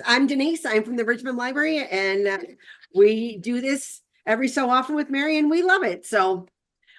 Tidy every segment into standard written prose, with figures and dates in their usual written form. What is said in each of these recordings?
I'm Denise. I'm from the Richmond Library, and we do this every so often with Mary, and we love it. So,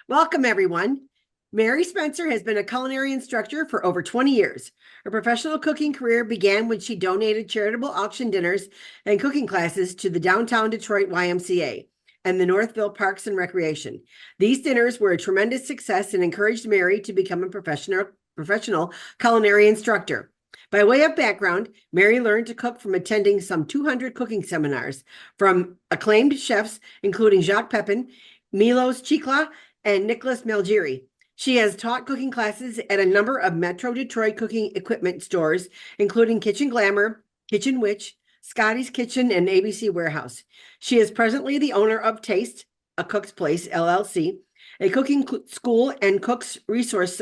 welcome everyone. Mary Spencer has been a culinary instructor for over 20 years. Her professional cooking career began when she donated charitable auction dinners and cooking classes to the downtown Detroit YMCA and the Northville Parks and Recreation. These dinners were a tremendous success and encouraged Mary to become a professional culinary instructor. By way of background, Mary learned to cook from attending some 200 cooking seminars from acclaimed chefs, including Jacques Pepin, Milos Chikla, and Nicholas Malgiri. She has taught cooking classes at a number of Metro Detroit cooking equipment stores, including Kitchen Glamour, Kitchen Witch, Scotty's Kitchen, and ABC Warehouse. She is presently the owner of Taste, a Cook's Place, LLC, a cooking school and cooks resource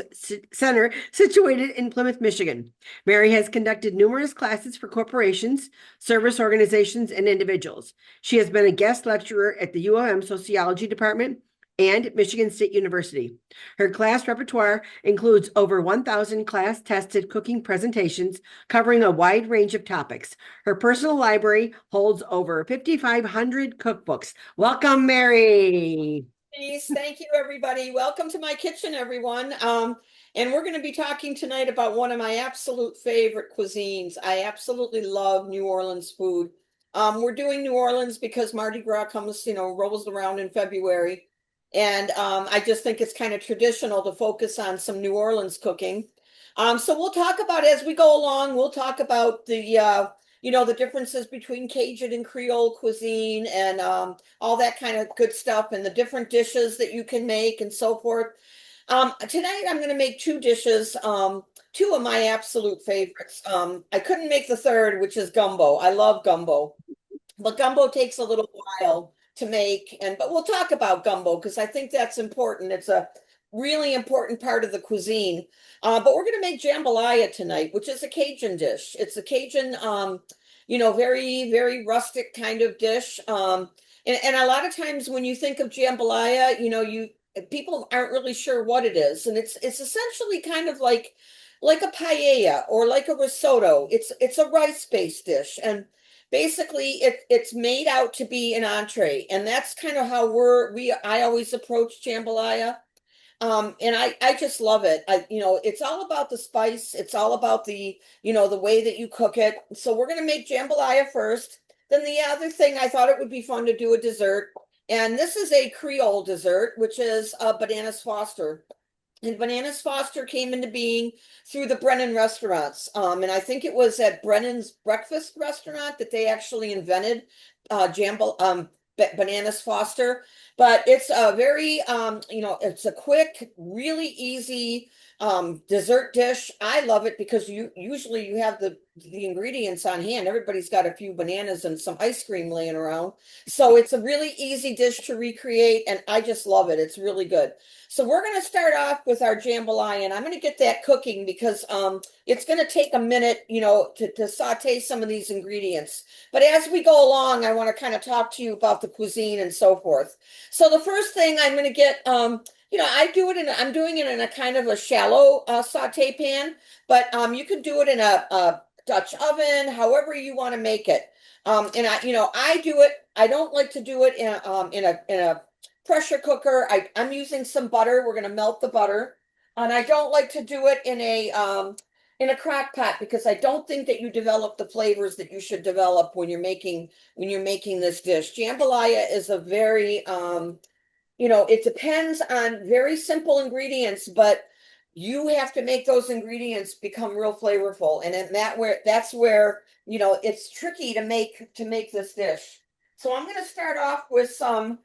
center situated in Plymouth, Michigan. Mary has conducted numerous classes for corporations, service organizations, and individuals. She has been a guest lecturer at the U of M Sociology Department and Michigan State University. Her class repertoire includes over 1,000 class-tested cooking presentations covering a wide range of topics. Her personal library holds over 5,500 cookbooks. Welcome, Mary. Thank you, everybody. Welcome to my kitchen, everyone. And we're going to be talking tonight about one of my absolute favorite cuisines. I absolutely love New Orleans food. We're doing New Orleans because Mardi Gras comes, rolls around in February. And I just think it's kind of traditional to focus on some New Orleans cooking. So we'll talk about, as we go along, we'll talk about the differences between Cajun and Creole cuisine and all that kind of good stuff and the different dishes that you can make and so forth. Tonight I'm going to make two dishes, two of my absolute favorites. I couldn't make the third, which is gumbo. I love gumbo, but gumbo takes a little while to make. But we'll talk about gumbo because I think that's important. It's a really important part of the cuisine. But we're going to make jambalaya tonight, which is a Cajun dish. It's a Cajun, very, very rustic kind of dish. And a lot of times when you think of jambalaya, people aren't really sure what it is. And it's essentially kind of like a paella or like a risotto. It's a rice-based dish. And basically it's made out to be an entree. And that's kind of how I always approach jambalaya. And I just love it. It's all about the spice. It's all about the way that you cook it. So we're going to make jambalaya first. Then the other thing, I thought it would be fun to do a dessert. And this is a Creole dessert, which is Bananas Foster. And Bananas Foster came into being through the Brennan restaurants. And I think it was at Brennan's breakfast restaurant that they actually invented Bananas Foster. But it's a very, it's a quick, really easy dessert dish. I love it because usually you have the ingredients on hand. Everybody's got a few bananas and some ice cream laying around. So it's a really easy dish to recreate, and I just love it. It's really good. So we're going to start off with our jambalaya, and I'm going to get that cooking because it's going to take a minute, to saute some of these ingredients. But as we go along, I want to kind of talk to you about the cuisine and so forth. So the first thing I'm going to get, I'm doing it in a kind of a shallow saute pan, but you can do it in a Dutch oven, however you want to make it. And I do it. I don't like to do it in a pressure cooker. I'm using some butter. We're going to melt the butter, and I don't like to do it in a crock pot because I don't think that you develop the flavors that you should develop when you're making this dish. Jambalaya is a very it depends on very simple ingredients, but you have to make those ingredients become real flavorful. And in that's where it's tricky to make this dish. So I'm going to start off with some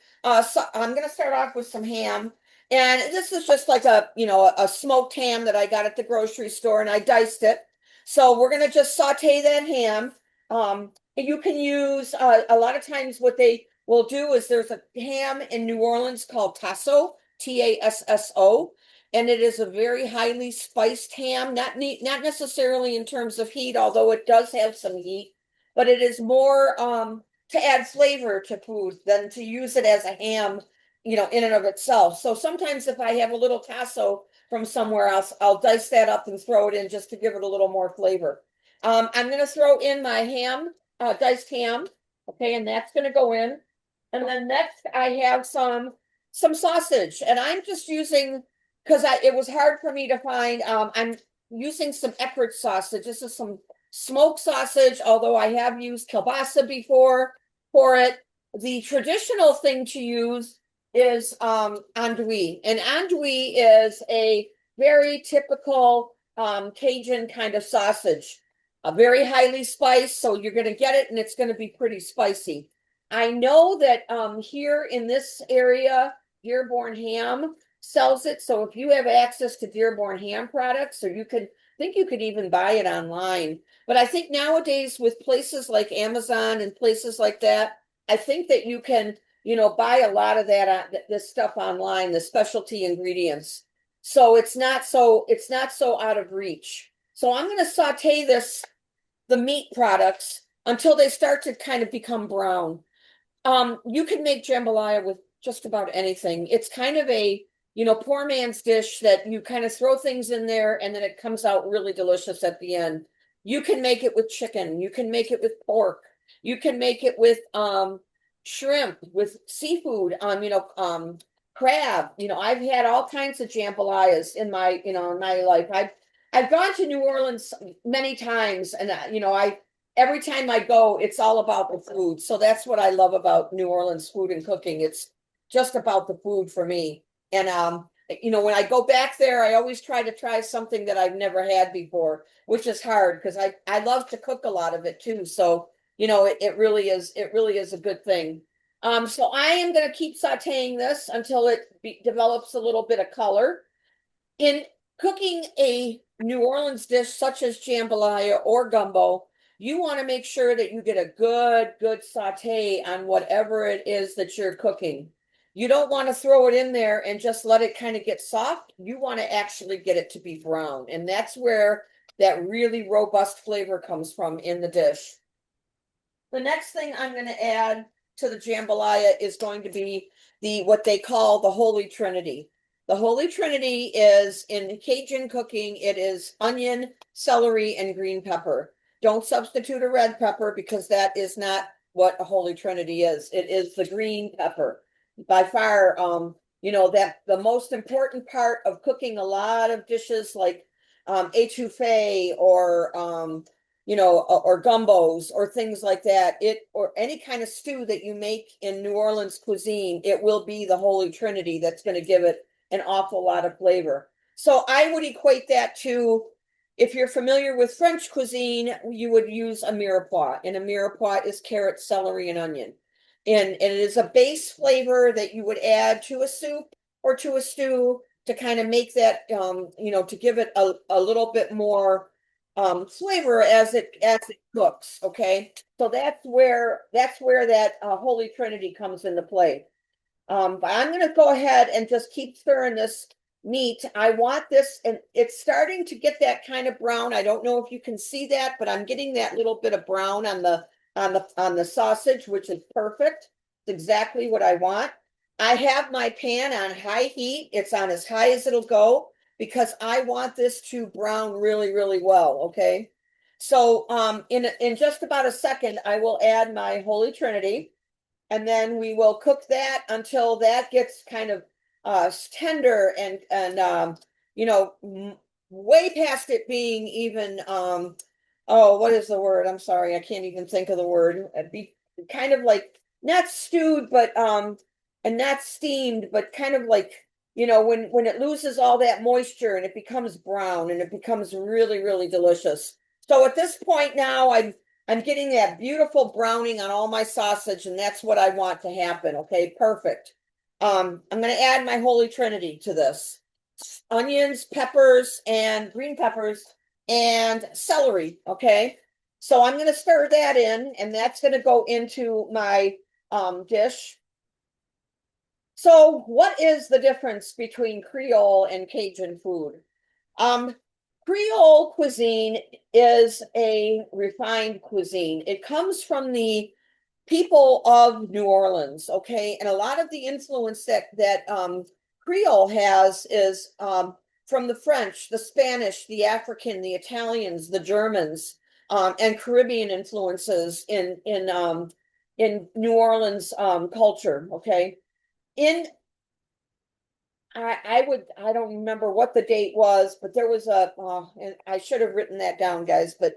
ham. And this is just like a smoked ham that I got at the grocery store, and I diced it. So we're going to just saute that ham. You can use a lot of times what they will do is there's a ham in New Orleans called tasso, Tasso, and it is a very highly spiced ham, not necessarily in terms of heat, although it does have some heat, but it is more to add flavor to food than to use it as a ham, in and of itself. So sometimes if I have a little tasso from somewhere else, I'll dice that up and throw it in just to give it a little more flavor. I'm going to throw in my ham diced ham. Okay, and that's gonna go in. And then next I have some sausage, and I'm just using, because it was hard for me to find, I'm using some Eckrich sausage. This is some smoked sausage, although I have used kielbasa before for it. The traditional thing to use is andouille, and andouille is a very typical Cajun kind of sausage, very highly spiced, so you're going to get it and it's going to be pretty spicy. I know that here in this area, Dearborn Ham sells it. So if you have access to Dearborn Ham products, or you could think you could even buy it online. But I think nowadays with places like Amazon and places like that, I think that you can, buy a lot of that this stuff online, the specialty ingredients. So it's not so out of reach. So I'm going to saute the meat products until they start to kind of become brown. You can make jambalaya with just about anything. It's kind of a, poor man's dish that you kind of throw things in there and then it comes out really delicious at the end. You can make it with chicken. You can make it with pork. You can make it with shrimp, with seafood, crab. I've had all kinds of jambalayas in my life. I've gone to New Orleans many times, and I every time I go, it's all about the food. So that's what I love about New Orleans food and cooking. It's just about the food for me. And when I go back there, I always try to try something that I've never had before, which is hard because I love to cook a lot of it too. So, it really is a good thing. So I am going to keep sauteing this until it develops a little bit of color. In cooking a New Orleans dish such as jambalaya or gumbo, you want to make sure that you get a good saute on whatever it is that you're cooking. You don't want to throw it in there and just let it kind of get soft. You want to actually get it to be brown. And that's where that really robust flavor comes from in the dish. The next thing I'm going to add to the jambalaya is going to be what they call the Holy Trinity. The Holy Trinity is, in Cajun cooking, it is onion, celery, and green pepper. Don't substitute a red pepper because that is not what a Holy Trinity is. It is the green pepper. By far, that the most important part of cooking a lot of dishes like etouffee or or gumbos or things like that, or any kind of stew that you make in New Orleans cuisine, it will be the Holy Trinity that's going to give it an awful lot of flavor. So I would equate that to, if you're familiar with French cuisine, you would use a mirepoix, and a mirepoix is carrot, celery, and onion. And it is a base flavor that you would add to a soup or to a stew to kind of make that, to give it a little bit more flavor as it cooks. Okay, so that's where that Holy Trinity comes into play. But I'm going to go ahead and just keep stirring this meat. I want this, and it's starting to get that kind of brown. I don't know if you can see that, but I'm getting that little bit of brown on the sausage, which is perfect. It's exactly what I want. I have my pan on high heat. It's on as high as it'll go because I want this to brown really, really well. Okay. So in just about a second, I will add my Holy Trinity. And then we will cook that until that gets kind of tender and way past it being even oh, what is the word? I'm sorry, I can't even think of the word. It'd be kind of like not stewed, but and not steamed, but kind of like, when it loses all that moisture and it becomes brown and it becomes really, really delicious. So at this point now, I'm getting that beautiful browning on all my sausage, and that's what I want to happen. Okay, perfect. I'm going to add my Holy Trinity to this. Onions, peppers, and green peppers, and celery. Okay, so I'm going to stir that in, and that's going to go into my dish. So what is the difference between Creole and Cajun food? Creole cuisine is a refined cuisine. It comes from the people of New Orleans, okay? And a lot of the influence that Creole has is from the French, the Spanish, the African, the Italians, the Germans. and Caribbean influences in New Orleans culture. Okay. In I don't remember what the date was, but there was and I should have written that down, guys, but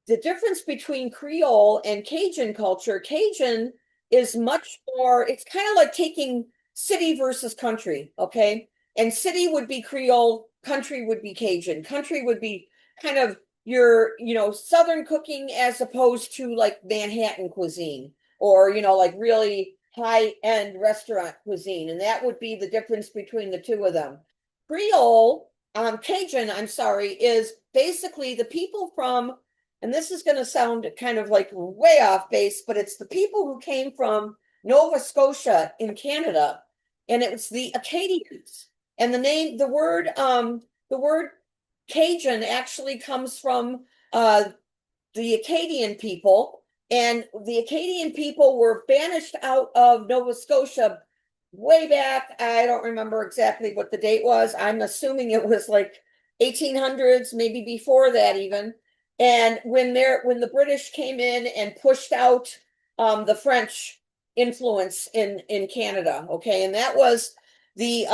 the difference between Creole and Cajun culture, Cajun is much more, it's kind of like taking city versus country, okay? And city would be Creole, country would be Cajun. Country would be kind of your, Southern cooking as opposed to like Manhattan cuisine or, like really high-end restaurant cuisine. And that would be the difference between the two of them. Creole, Cajun, I'm sorry, is basically the people from, and this is going to sound kind of like way off base, but it's the people who came from Nova Scotia in Canada, and it was the Acadians. And the word Cajun actually comes from the Acadian people, and the Acadian people were banished out of Nova Scotia way back. I don't remember exactly what the date was. I'm assuming it was like 1800s, maybe before that even. And when the British came in and pushed out the French influence in Canada, okay, and that was the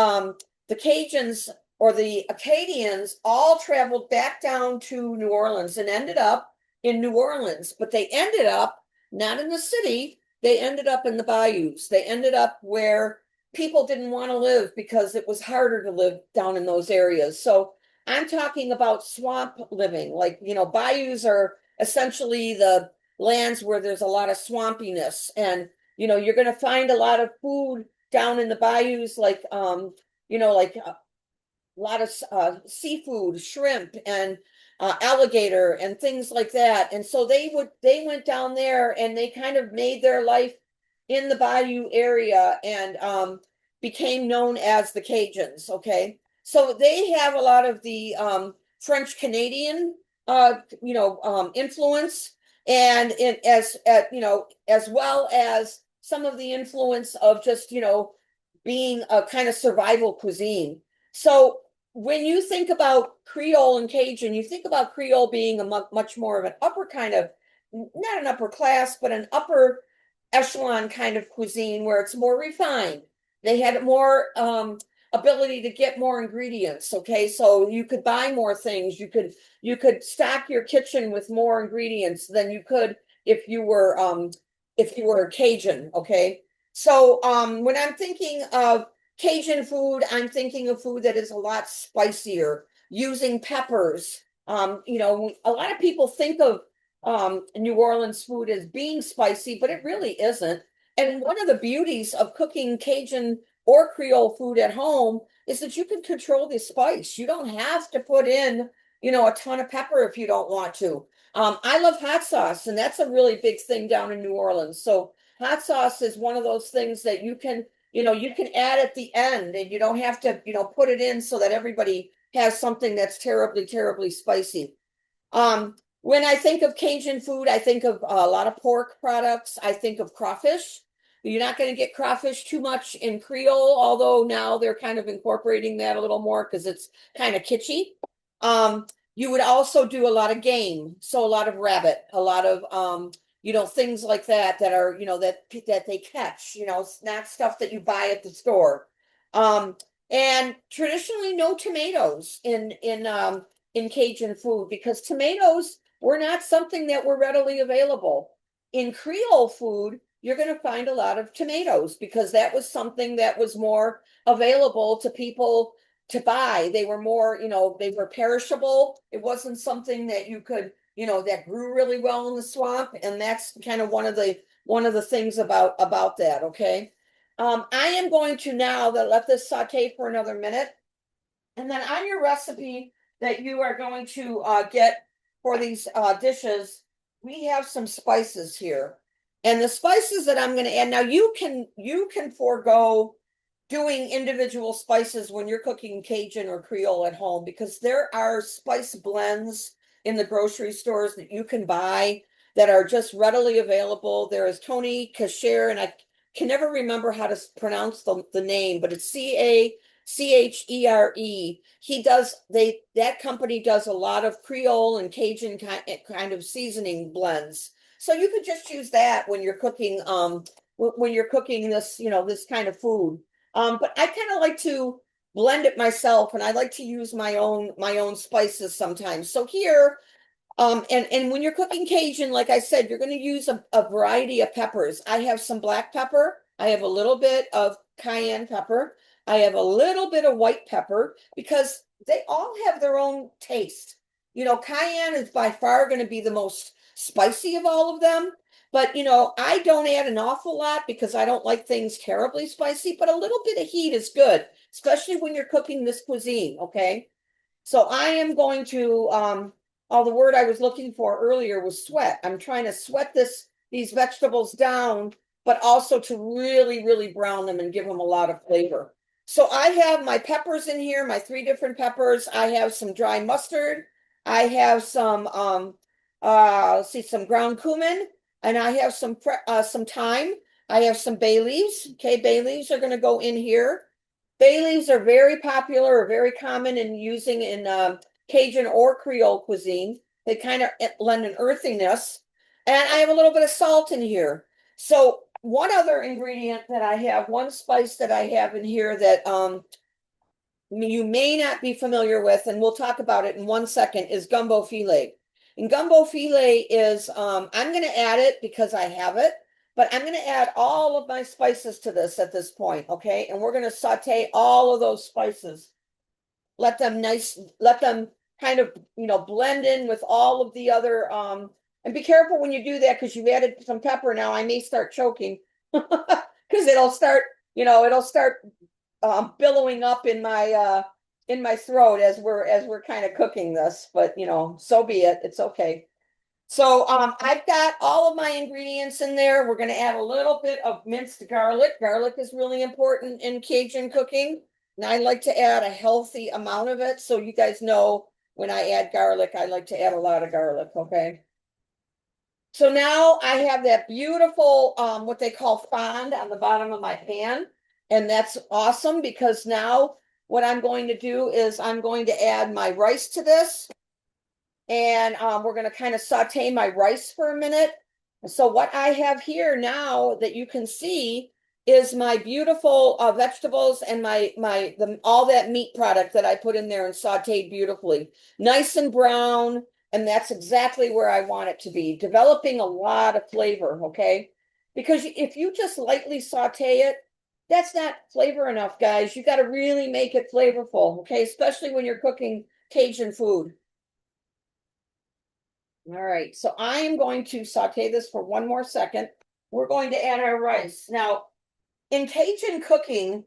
Cajuns or the Acadians all traveled back down to New Orleans and ended up in New Orleans, but they ended up not in the city, they ended up in the bayous. They ended up where people didn't want to live because it was harder to live down in those areas. So I'm talking about swamp living. Like, bayous are essentially the lands where there's a lot of swampiness. And, you're going to find a lot of food down in the bayous, like, like a lot of seafood, shrimp, and alligator and things like that. And so they went down there and they kind of made their life in the bayou area and became known as the Cajuns. Okay. So they have a lot of the French Canadian, influence, and as well as some of the influence of just being a kind of survival cuisine. So when you think about Creole and Cajun, you think about Creole being a much more of an upper kind of, not an upper class, but an upper echelon kind of cuisine where it's more refined. They had more ability to get more ingredients. Okay, so you could buy more things. You could stock your kitchen with more ingredients than you could if you were a Cajun. Okay, so when I'm thinking of Cajun food, I'm thinking of food that is a lot spicier, using peppers. A lot of people think of New Orleans food as being spicy, but it really isn't. And one of the beauties of cooking Cajun or Creole food at home is that you can control the spice. You don't have to put in, a ton of pepper if you don't want to. I love hot sauce, and that's a really big thing down in New Orleans. So hot sauce is one of those things that you can add at the end, and you don't have to, put it in so that everybody has something that's terribly, terribly spicy. When I think of Cajun food, I think of a lot of pork products. I think of crawfish. You're not going to get crawfish too much in Creole, although now they're kind of incorporating that a little more because it's kind of kitschy. You would also do a lot of game, so a lot of rabbit, a lot of things like that are, that they catch, it's not stuff that you buy at the store. And traditionally no tomatoes in Cajun food because tomatoes were not something that were readily available. In Creole food, you're going to find a lot of tomatoes because that was something that was more available to people to buy. They were more, they were perishable. It wasn't something that you could, that grew really well in the swamp. And that's kind of one of the things about that. Okay. I am going to now let this saute for another minute. And then on your recipe that you are going to get for these dishes, we have some spices here. And the spices that I'm going to add, now you can forego doing individual spices when you're cooking Cajun or Creole at home because there are spice blends in the grocery stores that you can buy that are just readily available. There is Tony Cachere, and I can never remember how to pronounce the name, but it's Chere. That company does a lot of Creole and Cajun kind of seasoning blends. So you could just use that when you're cooking, when you're cooking this, this kind of food. But I kind of like to blend it myself, and I like to use my own spices sometimes. So here, and when you're cooking Cajun, like I said, you're going to use a variety of peppers. I have some black pepper. I have a little bit of cayenne pepper. I have a little bit of white pepper because they all have their own taste. Cayenne is by far going to be the most spicy of all of them. But, I don't add an awful lot because I don't like things terribly spicy, but a little bit of heat is good, especially when you're cooking this cuisine, okay? So I am going to, the word I was looking for earlier was sweat. I'm trying to sweat these vegetables down, but also to really, really brown them and give them a lot of flavor. So I have my peppers in here, my 3 different peppers. I have some dry mustard. I have some, let's see, some ground cumin, and I have some thyme. I have some bay leaves. Okay, bay leaves are going to go in here. Bay leaves are very popular or very common in using in Cajun or Creole cuisine. They kind of lend an earthiness. And I have a little bit of salt in here. So one other ingredient that I have, one spice that I have in here that you may not be familiar with, and we'll talk about it in 1 second, is gumbo filet. And gumbo filet is, I'm going to add it because I have it. But I'm going to add all of my spices to this at this point, okay? And we're going to saute all of those spices. Let them kind of, blend in with all of the other, and be careful when you do that because you've added some pepper now. I may start choking because it'll start billowing up in my throat as we're kind of cooking this, but so be it. It's okay. So I've got all of my ingredients in there. We're going to add a little bit of minced garlic. Garlic is really important in Cajun cooking. And I like to add a healthy amount of it. So you guys know when I add garlic, I like to add a lot of garlic, okay? So now I have that beautiful, what they call fond on the bottom of my pan. And that's awesome because now what I'm going to do is I'm going to add my rice to this. And we're going to kind of saute my rice for a minute. So what I have here now that you can see is my beautiful vegetables and all that meat product that I put in there and sauteed beautifully. Nice and brown, and that's exactly where I want it to be. Developing a lot of flavor, okay? Because if you just lightly saute it, that's not flavor enough, guys. You got to really make it flavorful, okay? Especially when you're cooking Cajun food. All right, so I am going to saute this for 1 more second. We're going to add our rice. Now, in Cajun cooking,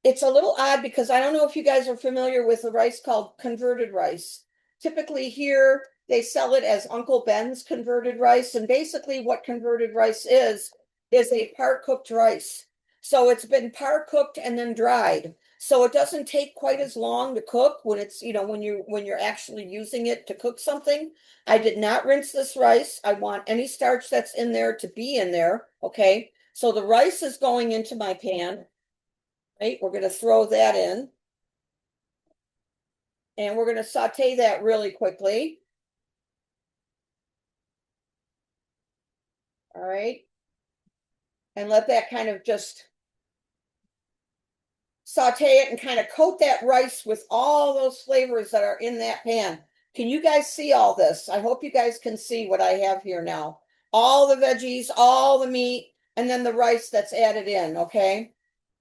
it's a little odd because I don't know if you guys are familiar with the rice called converted rice. Typically here, they sell it as Uncle Ben's converted rice. And basically what converted rice is a part cooked rice. So it's been part cooked and then dried. So it doesn't take quite as long to cook when it's, when you're actually using it to cook something. I did not rinse this rice. I want any starch that's in there to be in there. Okay. So the rice is going into my pan. Right. We're going to throw that in. And we're going to saute that really quickly. All right. And let that kind of just saute it and kind of coat that rice with all those flavors that are in that pan. Can you guys see all this? I hope you guys can see what I have here now. All the veggies, all the meat, and then the rice that's added in, okay?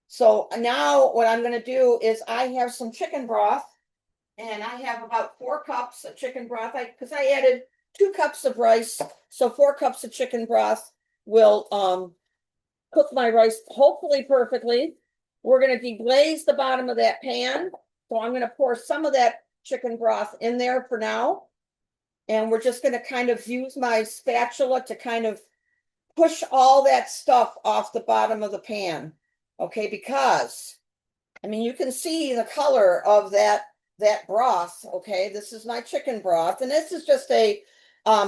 So now what I'm going to do is I have some chicken broth, and I have about 4 cups of chicken broth because I added 2 cups of rice. So 4 cups of chicken broth will cook my rice hopefully perfectly. We're going to deglaze the bottom of that pan. So I'm going to pour some of that chicken broth in there for now. And we're just going to kind of use my spatula to kind of push all that stuff off the bottom of the pan. Okay, because I mean, you can see the color of that broth. Okay, this is my chicken broth, and this is just a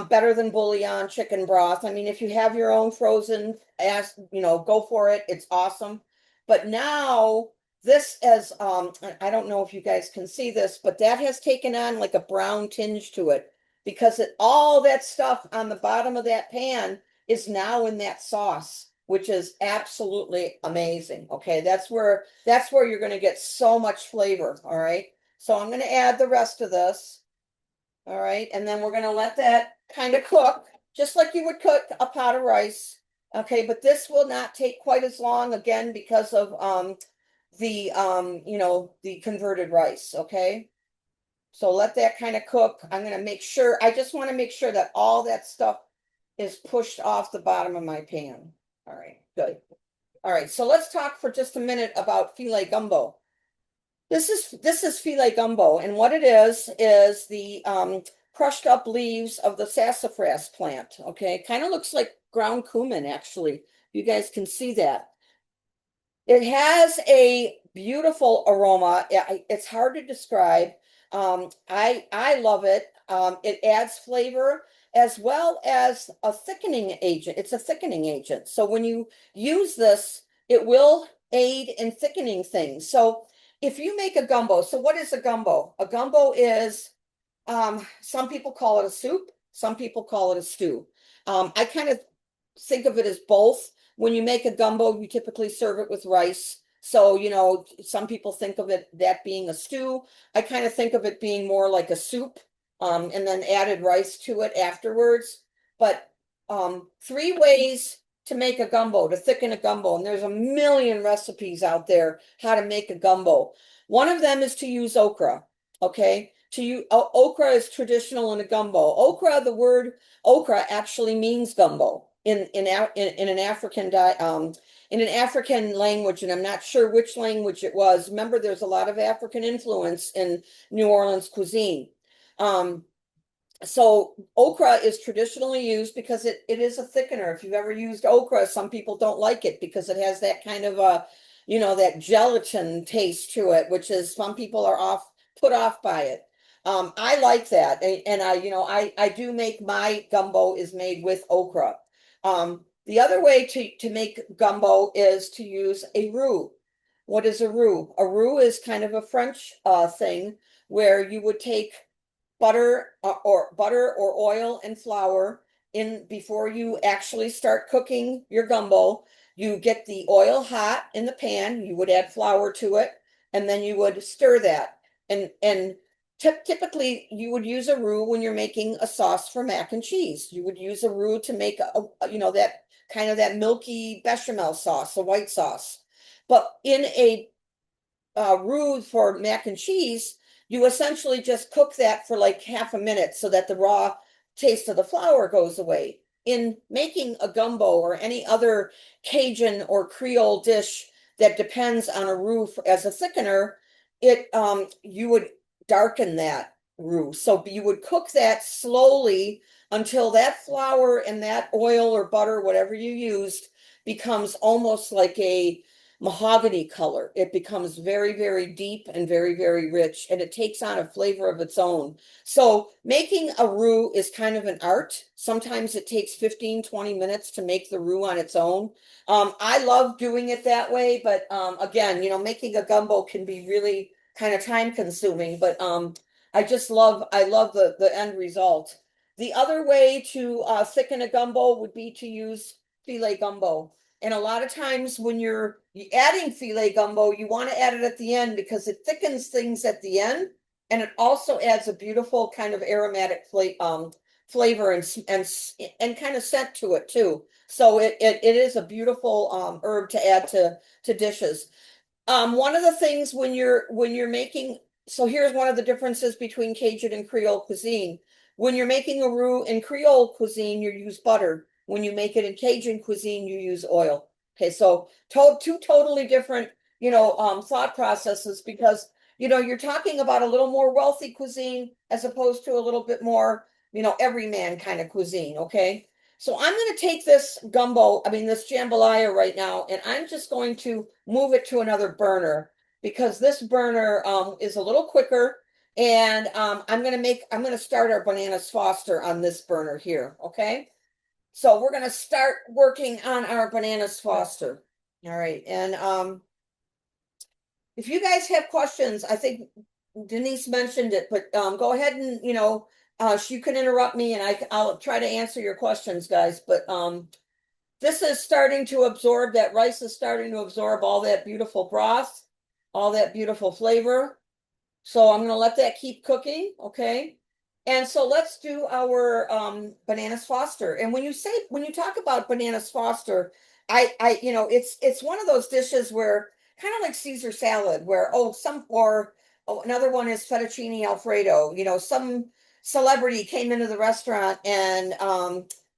better than bouillon chicken broth. I mean, if you have your own frozen, go for it. It's awesome. But now this as, I don't know if you guys can see this, but that has taken on like a brown tinge to it because all that stuff on the bottom of that pan is now in that sauce, which is absolutely amazing. Okay, that's where you're going to get so much flavor. All right, so I'm going to add the rest of this. All right, and then we're going to let that kind of cook, just like you would cook a pot of rice. Okay, but this will not take quite as long again because of the converted rice. Okay, so let that kind of cook. I'm going to make sure, I just want to make sure that all that stuff is pushed off the bottom of my pan. All right, good. All right, so let's talk for just a minute about filet gumbo. This is filet gumbo, and what it is the crushed up leaves of the sassafras plant. Okay, kind of looks like ground cumin, actually. You guys can see that. It has a beautiful aroma. It's hard to describe. I love it. It adds flavor as well as a thickening agent. It's a thickening agent. So when you use this, it will aid in thickening things. So if you make a gumbo, so what is a gumbo? A gumbo is, some people call it a soup, some people call it a stew. I kind of think of it as both. When you make a gumbo, you typically serve it with rice. So, some people think of it that being a stew. I kind of think of it being more like a soup, and then added rice to it afterwards. But three ways to make a gumbo, to thicken a gumbo, and there's a million recipes out there how to make a gumbo. One of them is to use okra. Okay, okra is traditional in a gumbo. The word okra actually means gumbo in an in an African language, and I'm not sure which language it was. Remember, there's a lot of African influence in New Orleans cuisine. Um, so okra is traditionally used because it is a thickener. If you've ever used okra, some people don't like it because it has that kind of that gelatin taste to it, which is some people are put off by it. I like that, and I do make my gumbo is made with okra. The other way to make gumbo is to use a roux. What is a roux? A roux is kind of a French thing where you would take butter or oil and flour in before you actually start cooking your gumbo. You get the oil hot in the pan, you would add flour to it, and then you would stir that. And typically you would use a roux when you're making a sauce for mac and cheese. You would use a roux to make that kind of that milky bechamel sauce, a white sauce. But in a roux for mac and cheese, you essentially just cook that for like half a minute so that the raw taste of the flour goes away. In making a gumbo or any other Cajun or Creole dish that depends on a roux as a thickener, you would darken that roux. So you would cook that slowly until that flour and that oil or butter, whatever you used, becomes almost like a mahogany color. It becomes very, very deep and very, very rich, and it takes on a flavor of its own. So making a roux is kind of an art. Sometimes it takes 15-20 minutes to make the roux on its own. I love doing it that way, but again, making a gumbo can be really kind of time consuming, but I love the end result. The other way to thicken a gumbo would be to use filet gumbo. And a lot of times when you're adding filet gumbo, you want to add it at the end because it thickens things at the end, and it also adds a beautiful kind of aromatic flavor and kind of scent to it too. So it is a beautiful herb to add to dishes. One of the things when you're making, so here's one of the differences between Cajun and Creole cuisine. When you're making a roux in Creole cuisine, you use butter. When you make it in Cajun cuisine, you use oil. Okay, so two totally different, thought processes because, you're talking about a little more wealthy cuisine as opposed to a little bit more, everyman kind of cuisine. Okay. So I'm going to take this this jambalaya right now, and I'm just going to move it to another burner because this burner is a little quicker. And I'm going to start our bananas Foster on this burner here. Okay. So we're going to start working on our bananas Foster. All right. And if you guys have questions, I think Denise mentioned it, but go ahead and, you can interrupt me and I'll try to answer your questions, guys. But this is starting to absorb, that rice is starting to absorb all that beautiful broth, all that beautiful flavor. So I'm gonna let that keep cooking, okay? And so let's do our bananas Foster. And when you talk about bananas Foster, it's one of those dishes where kind of like Caesar salad, where another one is fettuccine Alfredo. Some celebrity came into the restaurant and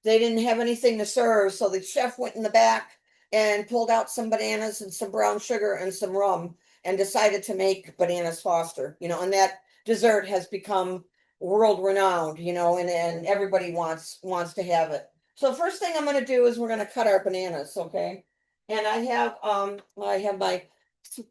they didn't have anything to serve, so the chef went in the back and pulled out some bananas and some brown sugar and some rum and decided to make bananas Foster, and that dessert has become world renowned, and everybody wants to have it. So first thing I'm going to do is we're going to cut our bananas, okay? And I have my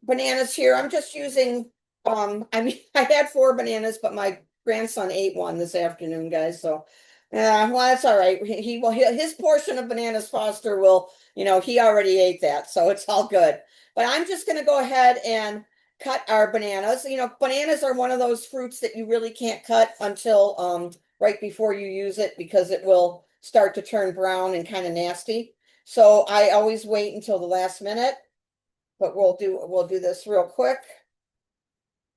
bananas here. I'm just using I had 4 bananas, but my grandson ate one this afternoon, guys. So yeah, well, that's all right. His portion of bananas Foster will, he already ate that, so it's all good. But I'm just going to go ahead and cut our bananas. Bananas are one of those fruits that you really can't cut until right before you use it because it will start to turn brown and kind of nasty. So I always wait until the last minute, but we'll do this real quick.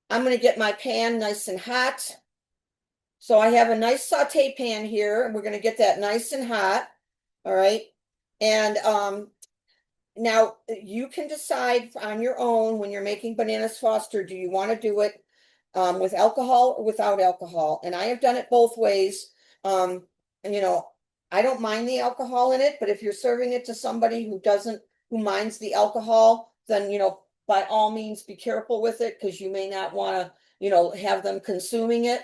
I'm going to get my pan nice and hot. So I have a nice saute pan here, and we're going to get that nice and hot. All right. And now you can decide on your own when you're making bananas Foster, do you want to do it with alcohol or without alcohol? And I have done it both ways. And I don't mind the alcohol in it, but if you're serving it to somebody who minds the alcohol, then, by all means be careful with it because you may not want to, have them consuming it.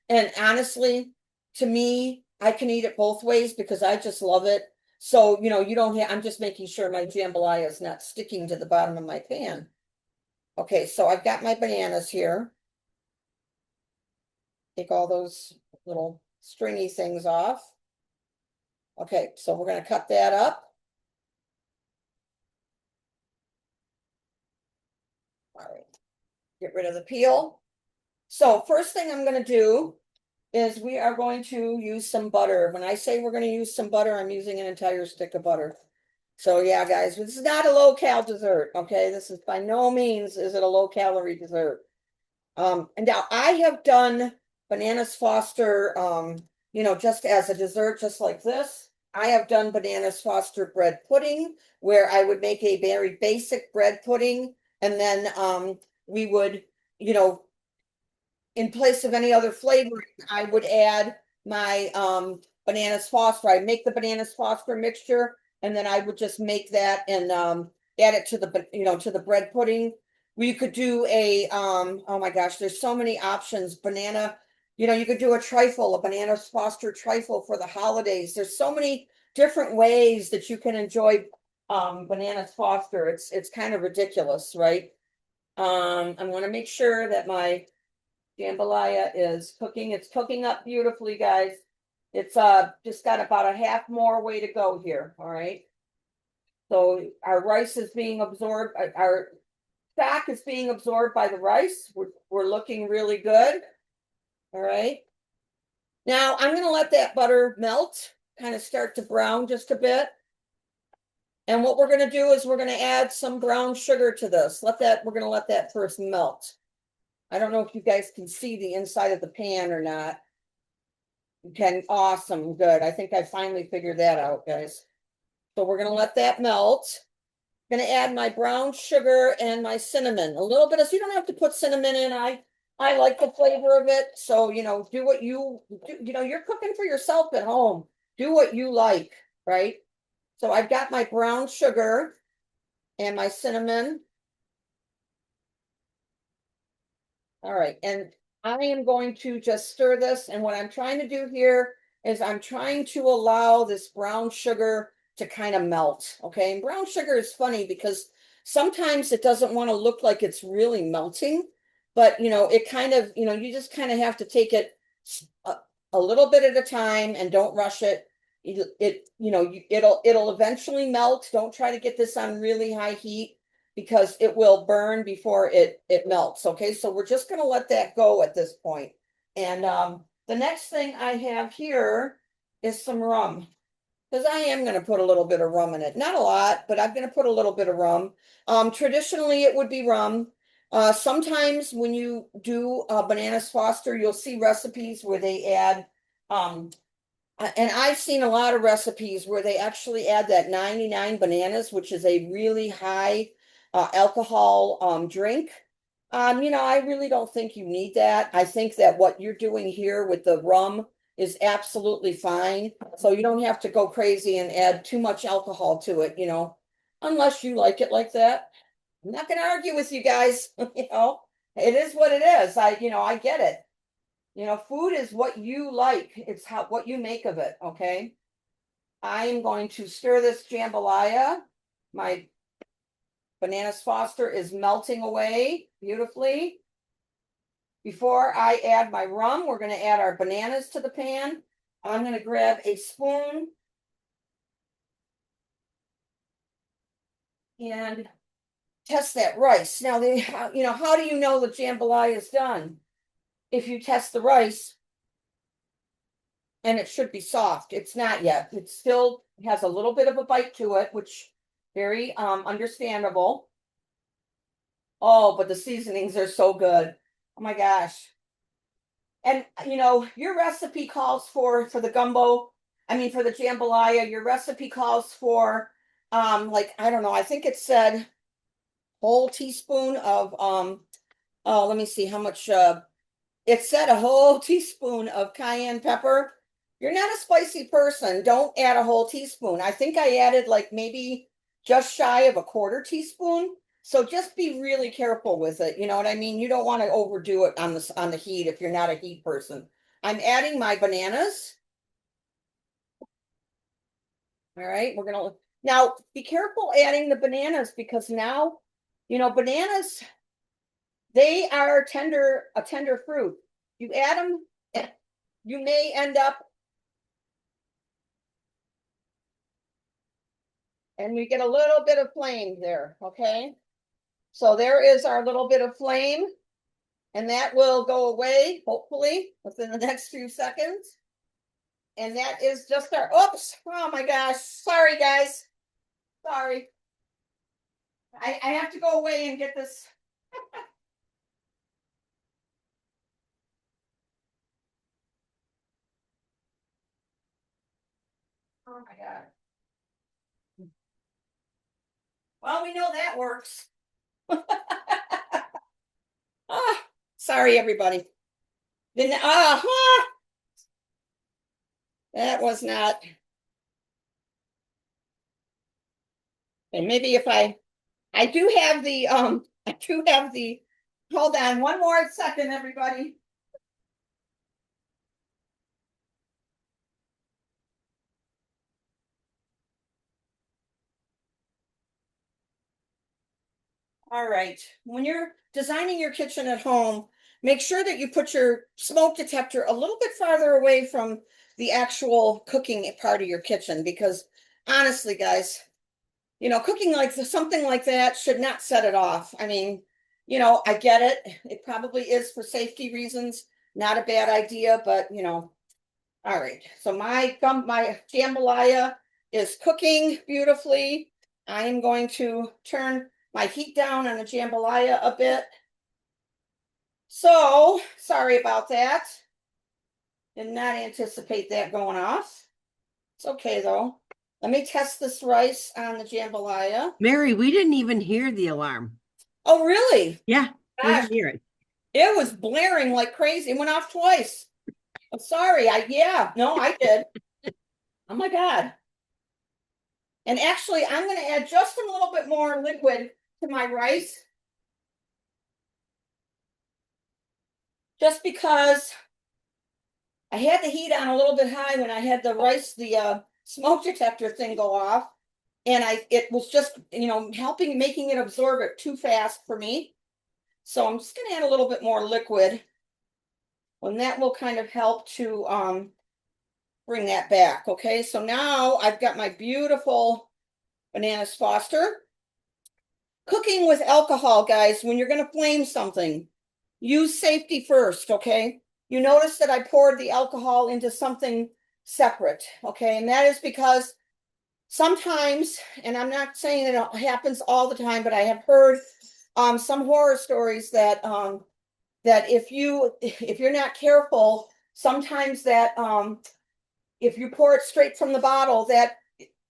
And honestly, to me, I can eat it both ways because I just love it. So, you don't have, I'm just making sure my jambalaya is not sticking to the bottom of my pan. Okay, so I've got my bananas here. Take all those little stringy things off. Okay, so we're going to cut that up. All right, get rid of the peel. So first thing I'm going to do is we are going to use some butter. When I say we're going to use some butter, I'm using an entire stick of butter. So yeah, guys, this is not a low-cal dessert, okay? This is by no means is it a low-calorie dessert. And now I have done bananas Foster, just as a dessert, just like this. I have done bananas Foster bread pudding, where I would make a very basic bread pudding, and then we would, in place of any other flavoring, I would add my bananas Foster. I make the bananas Foster mixture, and then I would just make that and add it to the bread pudding. We could do a oh my gosh, there's so many options. Banana, you could do a trifle, a bananas Foster trifle for the holidays. There's so many different ways that you can enjoy bananas Foster. It's kind of ridiculous, right? I'm going to make sure that my jambalaya is cooking. It's cooking up beautifully, guys. It's just got about a half more way to go here. All right. So our rice is being absorbed. Our stock is being absorbed by the rice. We're looking really good. All right. Now I'm going to let that butter melt, kind of start to brown just a bit. And what we're going to do is we're going to add some brown sugar to this. We're going to let that first melt. I don't know if you guys can see the inside of the pan or not. You can. Awesome. Good. I think I finally figured that out, guys. So we're going to let that melt. I'm going to add my brown sugar and my cinnamon. A little bit of, so you don't have to put cinnamon in. I like the flavor of it. So, do what you do. You're cooking for yourself at home. Do what you like, right? So I've got my brown sugar and my cinnamon. All right, and I am going to just stir this. And what I'm trying to do here is I'm trying to allow this brown sugar to kind of melt. Okay, and brown sugar is funny because sometimes it doesn't want to look like it's really melting, but it kind of, you just kind of have to take it a little bit at a time and don't rush it. It'll eventually melt. Don't try to get this on really high heat because it will burn before it melts. Okay, so we're just going to let that go at this point. And the next thing I have here is some rum, because I am going to put a little bit of rum in it. Not a lot, but I'm going to put a little bit of rum. Traditionally, it would be rum. Sometimes when you do bananas Foster, you'll see recipes where they add, and I've seen a lot of recipes where they actually add that 99 bananas, which is a really high alcohol drink. I really don't think you need that. I think that what you're doing here with the rum is absolutely fine. So you don't have to go crazy and add too much alcohol to it, unless you like it like that. I'm not going to argue with you guys. It is what it is. I get it. Food is what you like. It's what you make of it. Okay. I am going to stir this jambalaya. My bananas Foster is melting away beautifully. Before I add my rum, we're going to add our bananas to the pan. I'm going to grab a spoon and test that rice. Now, how do you know the jambalaya is done? If you test the rice, and it should be soft. It's not yet. It still has a little bit of a bite to it, which very understandable. Oh, but the seasonings are so good. Oh my gosh. And your recipe calls for the gumbo, for the jambalaya, your recipe calls for like, I don't know, I think it said whole teaspoon of oh, let me see how much it said a whole teaspoon of cayenne pepper. You're not a spicy person. Don't add a whole teaspoon. I think I added like maybe just shy of a quarter teaspoon. So just be really careful with it. You know what I mean? You don't want to overdo it on the heat if you're not a heat person. I'm adding my bananas. All right, we're gonna now be careful adding the bananas because now, bananas, they are a tender fruit. You add them, you may end up, and we get a little bit of flame there, okay? So there is our little bit of flame, and that will go away, hopefully, within the next few seconds. And that is just our, oops, oh my gosh, sorry guys, sorry. I have to go away and get this. Oh my God. Well, we know that works. Ah, sorry, everybody. Then that was not. And maybe if I do have the hold on one more second, everybody. All right. When you're designing your kitchen at home, make sure that you put your smoke detector a little bit farther away from the actual cooking part of your kitchen because honestly, guys, cooking like something like that should not set it off. I get it. It probably is for safety reasons, not a bad idea, but all right. So my jambalaya is cooking beautifully. I am going to turn my heat down on the jambalaya a bit. So sorry about that. Did not anticipate that going off. It's okay though. Let me test this rice on the jambalaya. Mary, we didn't even hear the alarm. Oh, really? Yeah, we Gosh, didn't hear it. it was blaring like crazy. It went off twice. I'm sorry. Yeah, no, I did. Oh my God. And actually, I'm going to add just a little bit more liquid to my rice. Just because I had the heat on a little bit high when I had the rice, the smoke detector thing go off. And it was just, making it absorb it too fast for me. So I'm just going to add a little bit more liquid. And that will kind of help to bring that back. Okay, so now I've got my beautiful bananas Foster. Cooking with alcohol, guys, when you're going to flame something, use safety first, okay? You notice that I poured the alcohol into something separate, okay? And that is because sometimes, and I'm not saying it happens all the time, but I have heard some horror stories that that if you're not careful, sometimes that if you pour it straight from the bottle, that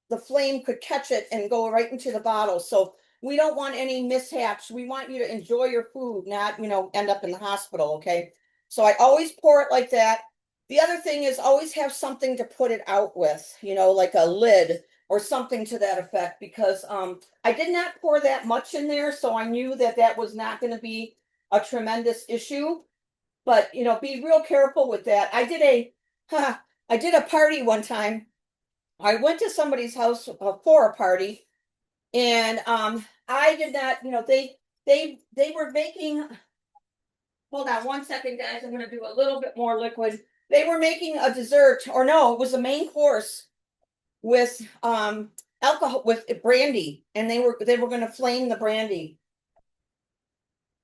the flame could catch it and go right into the bottle. So we don't want any mishaps. We want you to enjoy your food, not, end up in the hospital. Okay. So I always pour it like that. The other thing is always have something to put it out with, like a lid or something to that effect, because I did not pour that much in there. So I knew that that was not going to be a tremendous issue, but be real careful with that. I did a party one time. I went to somebody's house for a party, and I did not, they were making. Hold on one second, guys. I'm going to do a little bit more liquid. They were making a dessert, or no, it was a main course with alcohol, with brandy, and they were going to flame the brandy.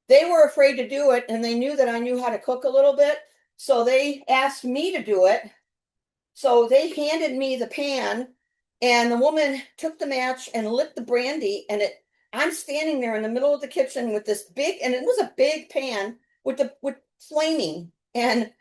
They were afraid to do it, and they knew that I knew how to cook a little bit, so they asked me to do it. So they handed me the pan, and the woman took the match and lit the brandy, and I'm standing there in the middle of the kitchen with this big, and it was a big pan with flaming, and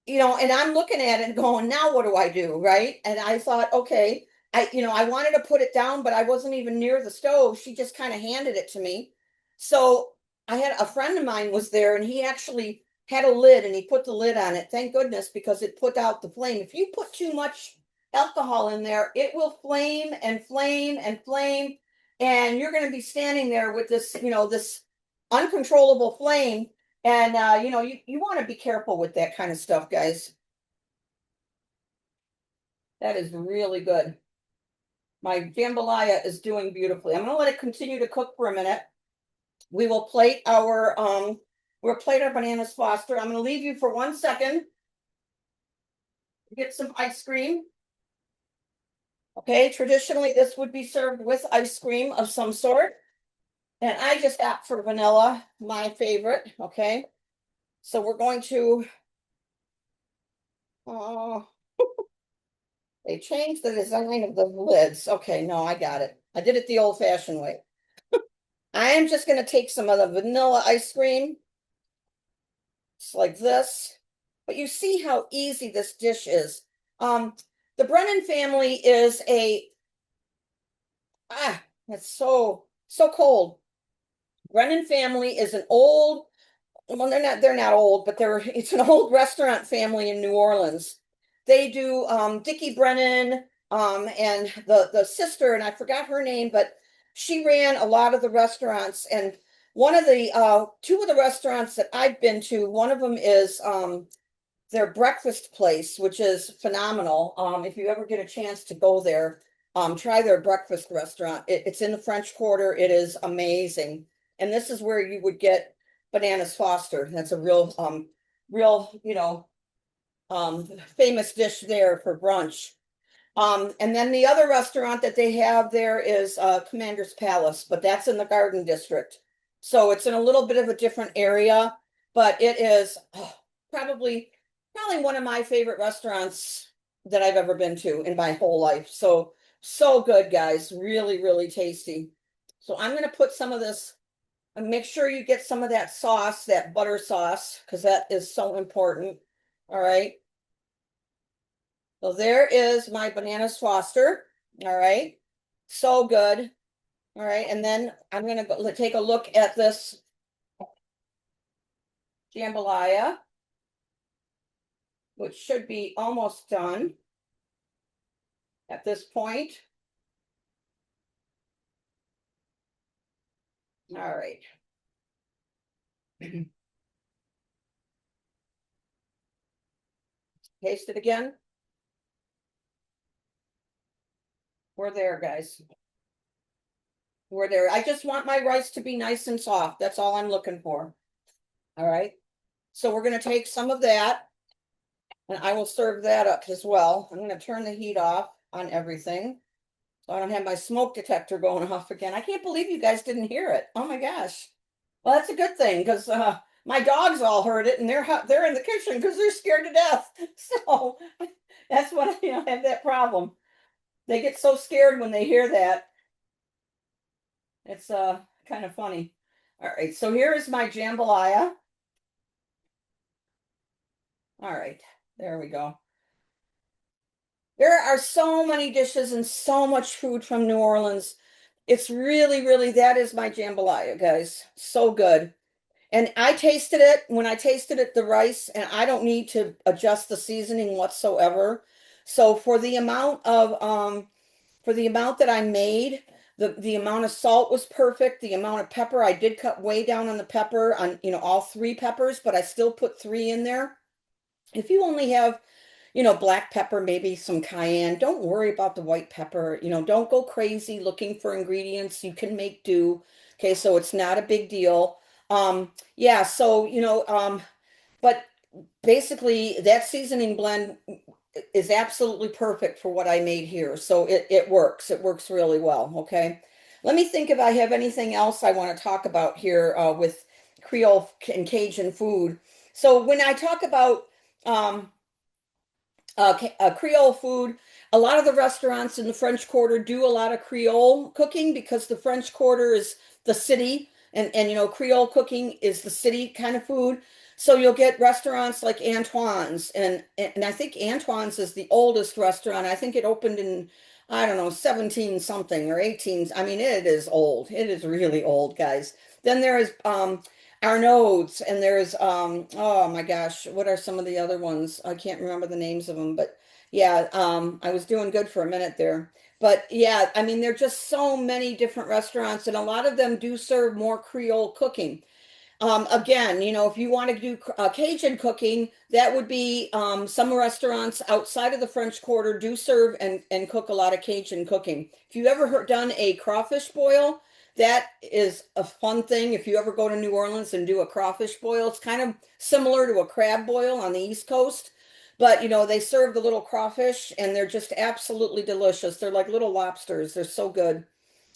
and I'm looking at it and going, now what do I do, right? And I thought, okay, I wanted to put it down, but I wasn't even near the stove. She just kind of handed it to me. So I had a friend of mine was there, and he actually had a lid, and he put the lid on it. Thank goodness, because it put out the flame. If you put too much alcohol in there, it will flame and flame and flame, and you're going to be standing there with this uncontrollable flame. And you want to be careful with that kind of stuff, guys. That is really good. My jambalaya is doing beautifully. I'm going to let it continue to cook for a minute. We will plate we'll plate our bananas Foster. I'm going to leave you for 1 second. Get some ice cream. Okay, traditionally this would be served with ice cream of some sort. And I just opt for vanilla, my favorite. Okay. So we're going to they changed the design of the lids. Okay, no, I got it. I did it the old-fashioned way. I am just going to take some of the vanilla ice cream. It's like this. But you see how easy this dish is. The Brennan family is it's so cold. Brennan family is an old, well, they're not old, but it's an old restaurant family in New Orleans. They do Dickie Brennan, and the sister, and I forgot her name, but she ran a lot of the restaurants. And one of the two of the restaurants that I've been to, one of them is their breakfast place, which is phenomenal. If you ever get a chance to go there, try their breakfast restaurant. It's in the French Quarter. It is amazing. And this is where you would get bananas Foster. That's a real, famous dish there for brunch. And then the other restaurant that they have there is Commander's Palace, but that's in the Garden District. So it's in a little bit of a different area, but it is probably one of my favorite restaurants that I've ever been to in my whole life. So good, guys. Really, really tasty. So I'm going to put some of this, and make sure you get some of that sauce, that butter sauce, because that is so important. All right. So there is my bananas Foster. All right. So good. All right. And then I'm going to take a look at this jambalaya, which should be almost done at this point. All right. Taste it again. We're there, guys. We're there. I just want my rice to be nice and soft. That's all I'm looking for. All right. So we're going to take some of that, and I will serve that up as well. I'm going to turn the heat off on everything. So I don't have my smoke detector going off again. I can't believe you guys didn't hear it. Oh my gosh. Well, that's a good thing because my dogs all heard it and they're in the kitchen because they're scared to death. So that's what I have that problem. They get so scared when they hear that. It's kind of funny. All right, so here is my jambalaya. All right, there we go. There are so many dishes and so much food from New Orleans. It's really, really, that is my jambalaya, guys. So good. And I tasted it when I tasted it, the rice, and I don't need to adjust the seasoning whatsoever. So for the amount that I made, the amount of salt was perfect. The amount of pepper, I did cut way down on the pepper on, all three peppers, but I still put three in there. If you only have black pepper, maybe some cayenne. Don't worry about the white pepper. Don't go crazy looking for ingredients. You can make do. Okay, so it's not a big deal. Yeah, so, but basically that seasoning blend is absolutely perfect for what I made here. So it works. It works really well. Okay. Let me think if I have anything else I want to talk about here with Creole and Cajun food. So when I talk about um, Creole food. A lot of the restaurants in the French Quarter do a lot of Creole cooking because the French Quarter is the city, and Creole cooking is the city kind of food. So you'll get restaurants like Antoine's, and I think Antoine's is the oldest restaurant. I think it opened in I don't know 17 something or 18. I mean, it is old. It is really old, guys. Then there is Arnaud's, and there's oh my gosh, what are some of the other ones? I can't remember the names of them, but yeah, I was doing good for a minute there. But yeah, I mean, there are just so many different restaurants, and a lot of them do serve more Creole cooking. Again, if you want to do Cajun cooking, that would be some restaurants outside of the French Quarter do serve and cook a lot of Cajun cooking. If you ever done a crawfish boil, that is a fun thing. If you ever go to New Orleans and do a crawfish boil, it's kind of similar to a crab boil on the East Coast. But they serve the little crawfish and they're just absolutely delicious. They're like little lobsters. They're so good.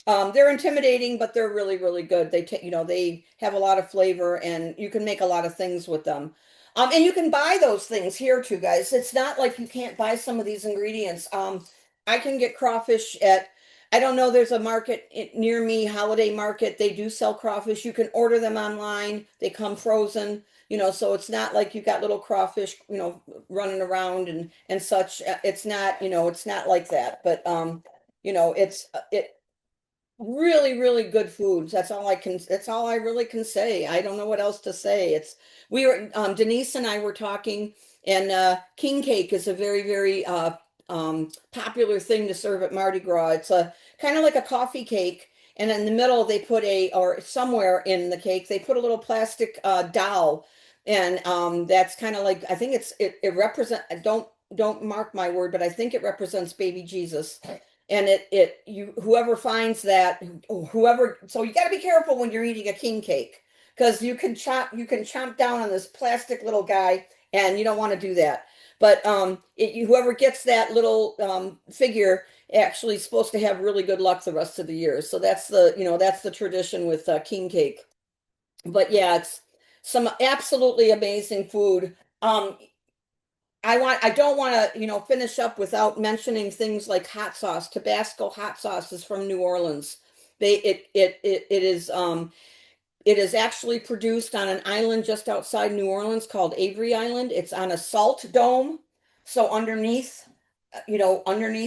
They're intimidating, but they're really, really good. They have a lot of flavor and you can make a lot of things with them. And you can buy those things here too, guys. It's not like you can't buy some of these ingredients. I can get crawfish I don't know, there's a market near me, Holiday Market. They do sell crawfish. You can order them online. They come frozen, so it's not like you got little crawfish, running around and such. It's not like that. But it really, really good foods. That's all I really can say. I don't know what else to say. We were, Denise and I were talking, and king cake is a very, very popular thing to serve at Mardi Gras. It's a kind of like a coffee cake. And in the middle, they put or somewhere in the cake, they put a little plastic doll. And that's kind of like, I think it represent, don't mark my word, but I think it represents baby Jesus. And whoever finds that, whoever, so you got to be careful when you're eating a king cake because you can chomp down on this plastic little guy and you don't want to do that. But whoever gets that little figure actually is supposed to have really good luck the rest of the year. So that's the tradition with king cake. But yeah, it's some absolutely amazing food. I don't want to, finish up without mentioning things like hot sauce. Tabasco hot sauce is from New Orleans. It is actually produced on an island just outside New Orleans called Avery Island. It's on a salt dome. So underneath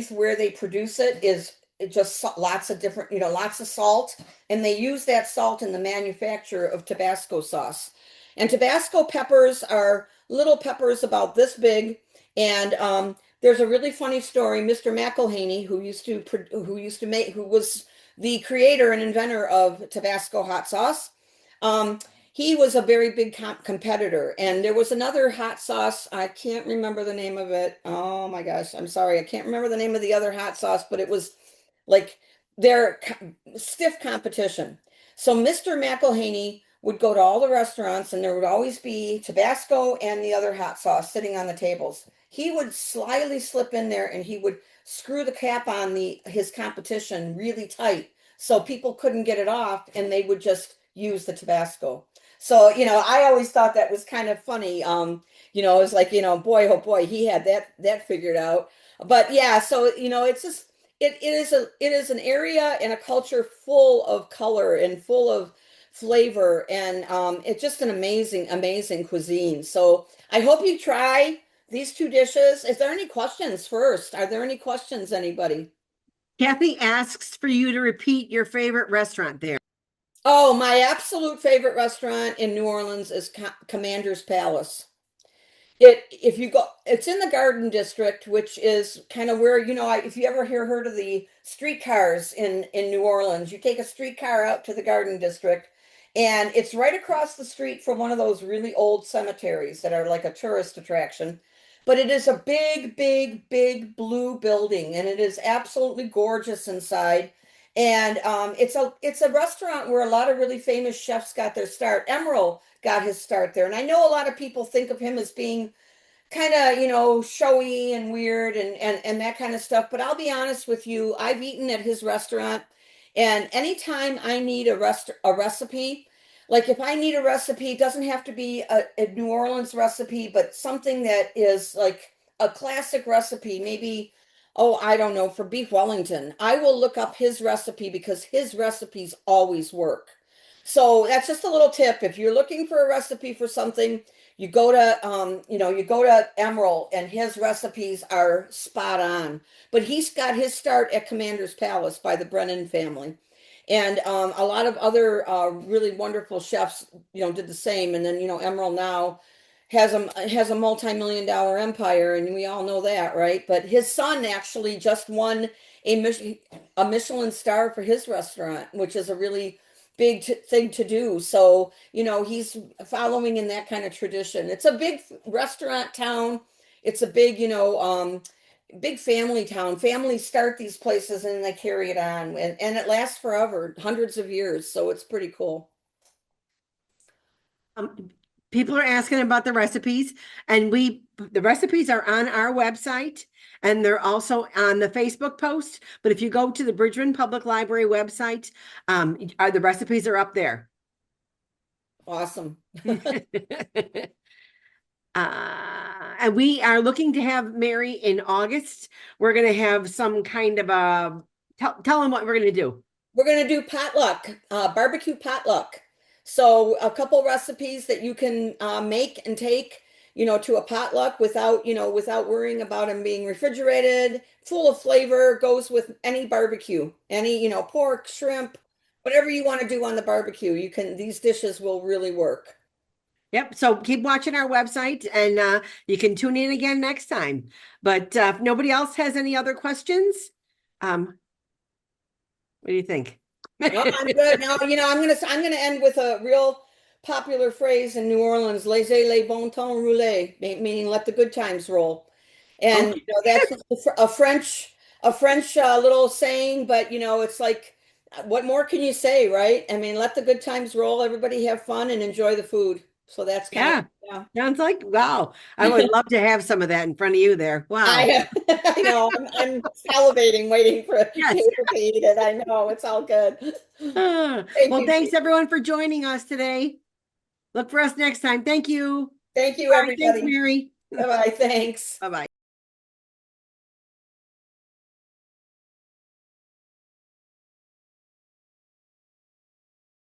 where they produce it is just lots of different, lots of salt. And they use that salt in the manufacture of Tabasco sauce. And Tabasco peppers are little peppers about this big. And there's a really funny story. Mr. McElhaney, who was the creator and inventor of Tabasco hot sauce, he was a very big competitor. And there was another hot sauce. I can't remember the name of it. Oh my gosh, I'm sorry. I can't remember the name of the other hot sauce, but it was like their stiff competition. So Mr. McElhaney would go to all the restaurants and there would always be Tabasco and the other hot sauce sitting on the tables. He would slyly slip in there and he would screw the cap on the his competition really tight so people couldn't get it off and they would just use the Tabasco. So, I always thought that was kind of funny. It was like, boy, oh boy, he had that figured out. But yeah, so it's just it is an area and a culture full of color and full of flavor, and it's just an amazing cuisine. So I hope you try these two dishes. Is there any questions first? Are there any questions, anybody? Kathy asks for you to repeat your favorite restaurant there. Oh, my absolute favorite restaurant in New Orleans is Commander's Palace. If you go, it's in the Garden District, which is kind of where, if you ever heard of the streetcars in New Orleans, you take a streetcar out to the Garden District, and it's right across the street from one of those really old cemeteries that are like a tourist attraction. But it is a big blue building, and it is absolutely gorgeous inside. And it's a restaurant where a lot of really famous chefs got their start. Emerald got his start there. And I know a lot of people think of him as being kind of, showy and weird and that kind of stuff. But I'll be honest with you, I've eaten at his restaurant, and anytime I need a recipe, like if I need a recipe, it doesn't have to be a New Orleans recipe, but something that is like a classic recipe, maybe, oh, I don't know, for beef Wellington. I will look up his recipe because his recipes always work. So that's just a little tip. If you're looking for a recipe for something, you go to Emerald, and his recipes are spot on. But he's got his start at Commander's Palace by the Brennan family. And a lot of other really wonderful chefs, did the same. And then, Emerald now has a multi-million-dollar empire, and we all know that, right? But his son actually just won a Michelin star for his restaurant, which is a really big thing to do. So, he's following in that kind of tradition. It's a big restaurant town. It's a big, big family town. Families start these places and they carry it on, and it lasts forever, hundreds of years. So it's pretty cool. People are asking about the recipes, and the recipes are on our website, and they're also on the Facebook post. But if you go to the Bridgman Public Library website, the recipes are up there. Awesome. And we are looking to have Mary in August. We're going to have some kind of tell them what we're going to do. We're going to do potluck, barbecue potluck. So a couple recipes that you can make and take, to a potluck without worrying about them being refrigerated, full of flavor, goes with any barbecue, any, pork, shrimp, whatever you want to do on the barbecue. These dishes will really work. Yep. So keep watching our website, and you can tune in again next time. But if nobody else has any other questions, what do you think? No, I'm good. Now, I'm gonna end with a real popular phrase in New Orleans: "Laissez les bon temps rouler," meaning let the good times roll. And Okay. that's a French little saying, but it's like, what more can you say, right? I mean, let the good times roll. Everybody have fun and enjoy the food. So that's kind Yeah. of, yeah. Sounds like, wow. I would love to have some of that in front of you there. Wow. I know. I'm salivating, waiting for Yes. you to eat it. I know it's all good. Thank Well, you. thanks everyone for joining us today. Look for us next time. Thank you. Thank you, Bye. Thanks, everybody. Mary. Bye-bye. Thanks. Bye-bye.